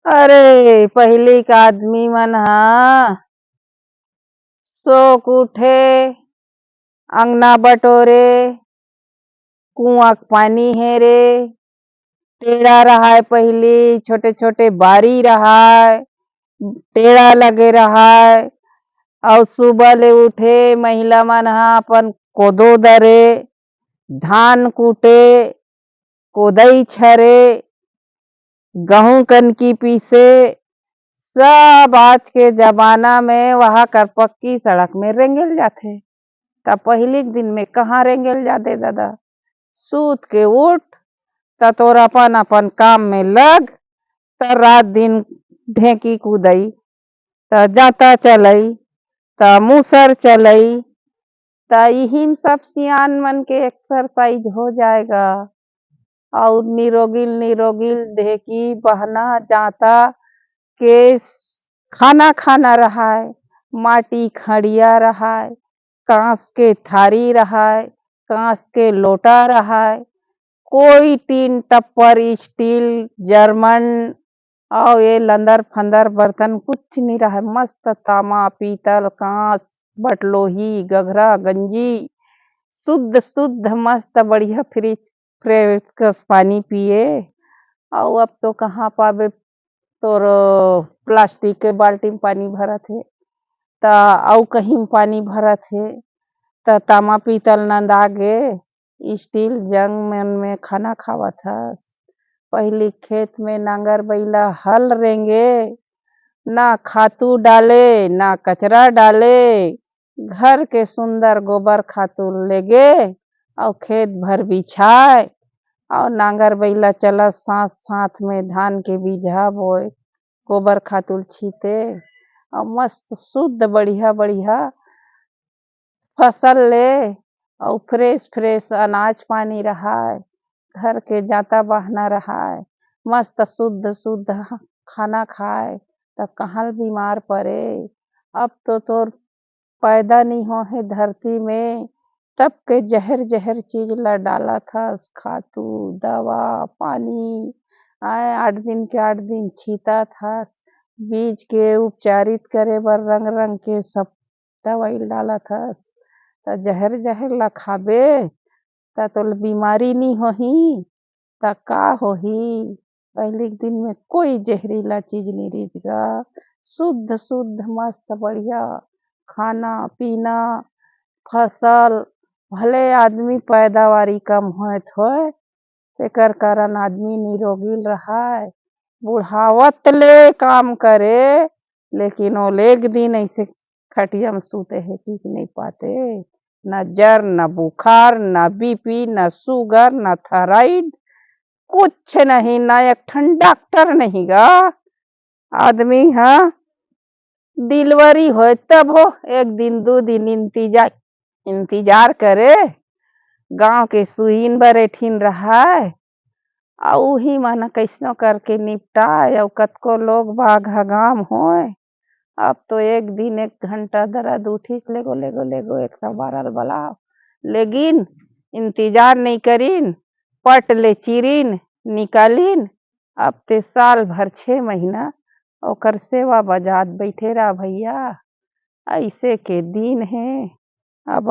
अरे पहली का आदमी मन ह सोक उठे, अंगना बटोरे, कुआं के पानी हेरे, टेड़ा रहाय पहली छोटे छोटे बारी रहाय, टेड़ा लगे रहाय। और सुबह ले उठे महिला मन ह अपन कोदो दरे, धान कूटे, कोदई छरे, गहूं कनकी पीसे, सब आज के जमाना में वहाँ कर पक्की सड़क में रेंगल जाथे। तब पहली के दिन में कहाँ रेंगल जाते दादा। सूत के उठ त तोर अपन अपन काम में लग, त रात दिन ढेकी कूदई, त जाता चलई, त मूसर चलई, त यही सब सियान मन के एक्सरसाइज हो जाएगा। और निरोगिल निरोगिल ढेकी बहना जाता के खाना खाना रहाय, माटी खड़िया रहाय, कांस के थारी रहाय, कांस के लोटा रहाय, कोई टीन टप्पर स्टील जर्मन और ये लंदर फंदर बर्तन कुछ नहीं रहा। मस्त तामा पीतल कांस बटलोही गघरा गंजी शुद्ध शुद्ध मस्त बढ़िया फ्रिज फ्रेश का पानी पिए। और अब तो कहाँ पावे तोर प्लास्टिक के बाल्टी में पानी भरत है, त अउ कहीं में पानी भरत है, त तामा पीतल नंदागे स्टील जंग मन में खाना खावत हस। पहली खेत में नांगर बैला हल रेंगे, ना खातू डाले ना कचरा डाले, घर के सुंदर गोबर खातू लेगे और खेत भर बिछाए और नांगर बैला चला साथ साथ में धान के बीजा बोए, गोबर खातू छीते और मस्त शुद्ध बढ़िया बढ़िया फसल ले और फ्रेश फ्रेश अनाज पानी रहाय, घर के जाता बहना रहाय, मस्त शुद्ध शुद्ध खाना खाए, तब कहाँ बीमार पड़े। अब तो तोर पैदा नहीं हो है धरती में, तब के जहर जहर चीज ला डाला था, खातू दवा पानी आए 8 दिन के 8 दिन छीता था, बीज के उपचारित करे बर रंग रंग के सब दवाई डाला था। त जहर जहर ला खाबे त तोल बीमारी नहीं होही त का होही। पहले के दिन में कोई जहरीला चीज नहीं रिझगा, शुद्ध शुद्ध मस्त बढ़िया खाना पीना फसल। भले आदमी पैदावारी कम होत होय, एकर कारण आदमी निरोगिल रहाय, बुढ़ावत ले काम करे, लेकिन ओ एक दिन ऐसे खटिया में सूते है टिक नहीं पाते। न जर न बुखार न बीपी न शुगर न थायराइड कुछ नहीं, ना एक ठन डॉक्टर नहीं गा। आदमी हाँ डिलीवरी हो तब हो 1 दिन 2 दिन इंतजार करे, गांव के सुईन बरेठिन रहाय और ही मन कैसनो करके निपटाए। और कतको लोग बाघ गाम होए, अब तो 1 दिन 1 घंटा दर्द उठिस लेगो लेगो लेगो 112 बलाओ, लेकिन इंतजार नहीं करीन, पट ले चीरिन निकालिन। अब ते साल भर 6 महीना ओकर सेवा बजात बैठे रहा भैया, ऐसे के दिन है। अब